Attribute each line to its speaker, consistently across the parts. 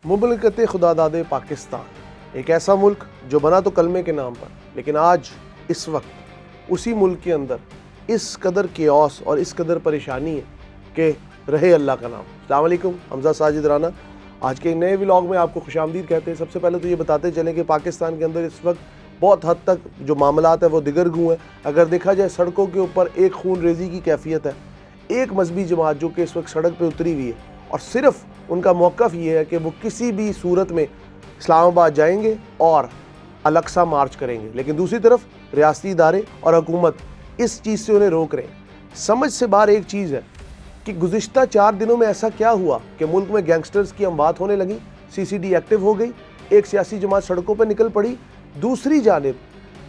Speaker 1: مملکت خداداد پاکستان ایک ایسا ملک جو بنا تو کلمے کے نام پر، لیکن آج اس وقت اسی ملک کے اندر اس قدر کیوس اور اس قدر پریشانی ہے کہ رہے اللہ کا نام۔ السلام علیکم، حمزہ ساجد رانا آج کے نئے ولاگ میں آپ کو خوش آمدید کہتے ہیں۔ سب سے پہلے تو یہ بتاتے چلیں کہ پاکستان کے اندر اس وقت بہت حد تک جو معاملات ہیں وہ دگرگوں ہیں۔ اگر دیکھا جائے سڑکوں کے اوپر ایک خون ریزی کی کیفیت ہے، ایک مذہبی جماعت جو کہ اس وقت سڑک پہ اتری ہوئی ہے اور صرف ان کا موقف یہ ہے کہ وہ کسی بھی صورت میں اسلام آباد جائیں گے اور الاقصی مارچ کریں گے، لیکن دوسری طرف ریاستی ادارے اور حکومت اس چیز سے انہیں روک رہے ہیں۔ سمجھ سے باہر ایک چیز ہے کہ گزشتہ 4 دنوں میں ایسا کیا ہوا کہ ملک میں گینگسٹرز کی اموات ہونے لگی، سی سی ڈی ایکٹیو ہو گئی، ایک سیاسی جماعت سڑکوں پہ نکل پڑی، دوسری جانب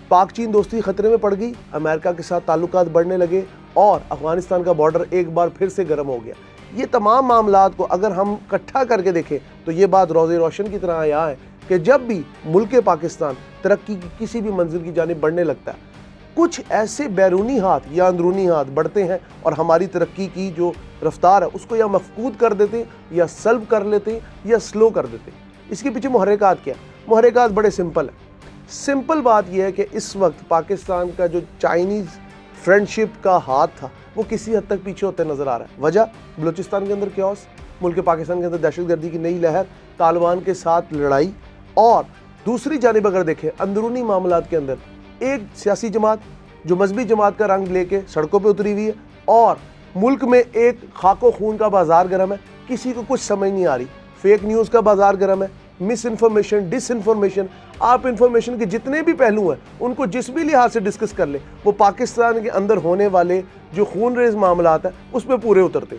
Speaker 1: پاک چین دوستی خطرے میں پڑ گئی، امریکہ کے ساتھ تعلقات بڑھنے لگے اور افغانستان کا بارڈر ایک بار پھر سے گرم ہو گیا۔ یہ تمام معاملات کو اگر ہم اکٹھا کر کے دیکھیں تو یہ بات روز روشن کی طرح آیا ہے کہ جب بھی ملک پاکستان ترقی کی کسی بھی منزل کی جانب بڑھنے لگتا ہے، کچھ ایسے بیرونی ہاتھ یا اندرونی ہاتھ بڑھتے ہیں اور ہماری ترقی کی جو رفتار ہے اس کو یا مفقود کر دیتے ہیں یا سلب کر لیتے ہیں یا سلو کر دیتے ہیں۔ اس کے پیچھے محرکات کیا ہے؟ محرکات بڑے سمپل ہیں۔ سمپل بات یہ ہے کہ اس وقت پاکستان کا جو چائنیز فرینڈشپ کا ہاتھ تھا وہ کسی حد تک پیچھے ہوتے نظر آ رہا ہے۔ وجہ بلوچستان کے اندر کیوس، ملک پاکستان کے اندر دہشت گردی کی نئی لہر، طالبان کے ساتھ لڑائی، اور دوسری جانب اگر دیکھیں اندرونی معاملات کے اندر ایک سیاسی جماعت جو مذہبی جماعت کا رنگ لے کے سڑکوں پہ اتری ہوئی ہے اور ملک میں ایک خاک و خون کا بازار گرم ہے۔ کسی کو کچھ سمجھ نہیں آ رہی، فیک نیوز کا بازار گرم ہے، مس انفارمیشن، ڈس انفارمیشن۔ آپ انفارمیشن کے جتنے بھی پہلو ہیں ان کو جس بھی لحاظ سے ڈسکس کر لیں، وہ پاکستان کے اندر ہونے والے جو خون ریز معاملات ہیں اس پہ پورے اترتے۔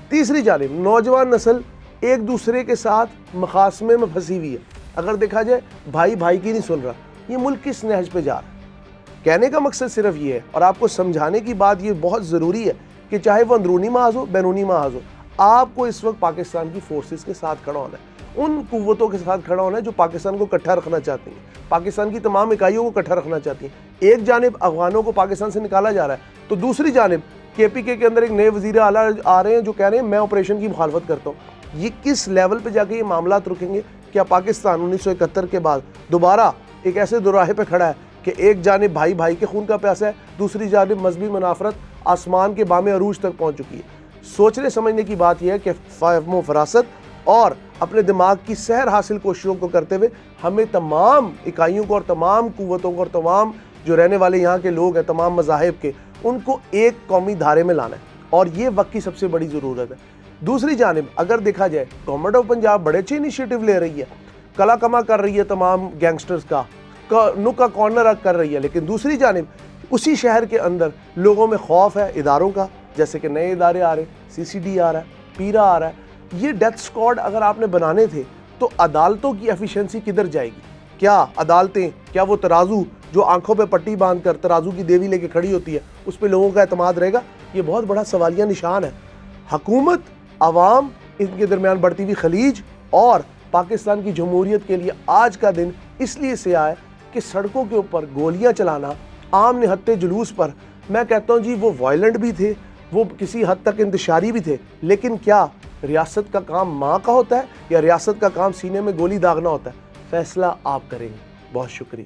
Speaker 1: تیسری جانب نوجوان نسل ایک دوسرے کے ساتھ مخاصمے میں پھنسی ہوئی ہے۔ اگر دیکھا جائے بھائی بھائی کی نہیں سن رہا، یہ ملک کس نہج پہ جا رہا ہے؟ کہنے کا مقصد صرف یہ ہے اور آپ کو سمجھانے کی بات یہ بہت ضروری ہے کہ چاہے وہ اندرونی محاذ ہو بیرونی محاذ ہو، آپ کو اس وقت پاکستان کی فورسز کے ساتھ کھڑا ہونا ہے، ان قوتوں کے ساتھ کھڑا ہونا ہے جو پاکستان کو اکٹھا رکھنا چاہتی ہیں، پاکستان کی تمام اکائیوں کو اکٹھا رکھنا چاہتی ہیں۔ ایک جانب افغانوں کو پاکستان سے نکالا جا رہا ہے تو دوسری جانب کے پی کے اندر ایک نئے وزیر اعلیٰ آ رہے ہیں جو کہہ رہے ہیں میں آپریشن کی مخالفت کرتا ہوں۔ یہ کس لیول پہ جا کے یہ معاملات رکیں گے؟ کیا پاکستان 1971 کے بعد دوبارہ ایک ایسے دوراہے پہ کھڑا ہے کہ ایک جانب بھائی بھائی کے خون کا پیاسا ہے، دوسری جانب مذہبی منافرت آسمان کے بام عروج تک پہنچ چکی ہے؟ سوچنے سمجھنے کی بات یہ ہے کہ فہم و فراست اور اپنے دماغ کی سحر حاصل کوششوں کو کرتے ہوئے ہمیں تمام اکائیوں کو اور تمام قوتوں کو اور تمام جو رہنے والے یہاں کے لوگ ہیں تمام مذاہب کے، ان کو ایک قومی دھارے میں لانا ہے اور یہ وقت کی سب سے بڑی ضرورت ہے۔ دوسری جانب اگر دیکھا جائے گورنمنٹ آف پنجاب بڑے اچھے انیشیٹو لے رہی ہے، کلا کما کر رہی ہے تمام گینگسٹرز کا، نکا کارنر کر رہی ہے، لیکن دوسری جانب اسی شہر کے اندر لوگوں میں خوف ہے اداروں کا، جیسے کہ نئے ادارے آ رہے ہیں، سی سی ڈی آ رہا ہے، پیرا آ رہا ہے۔ یہ ڈیتھ سکواڈ اگر آپ نے بنانے تھے تو عدالتوں کی ایفیشنسی کدھر جائے گی؟ کیا عدالتیں، کیا وہ ترازو جو آنکھوں پہ پٹی باندھ کر ترازو کی دیوی لے کے کھڑی ہوتی ہے اس پہ لوگوں کا اعتماد رہے گا؟ یہ بہت بڑا سوالیہ نشان ہے۔ حکومت، عوام، ان کے درمیان بڑھتی ہوئی خلیج اور پاکستان کی جمہوریت کے لیے آج کا دن اس لیے سے آئے کہ سڑکوں کے اوپر گولیاں چلانا عام نہتے جلوس پر، میں کہتا ہوں جی وہ وائلنٹ بھی تھے، وہ کسی حد تک انتشاری بھی تھے، لیکن کیا ریاست کا کام ماں کا ہوتا ہے یا ریاست کا کام سینے میں گولی داغنا ہوتا ہے؟ فیصلہ آپ کریں گے۔ بہت شکریہ۔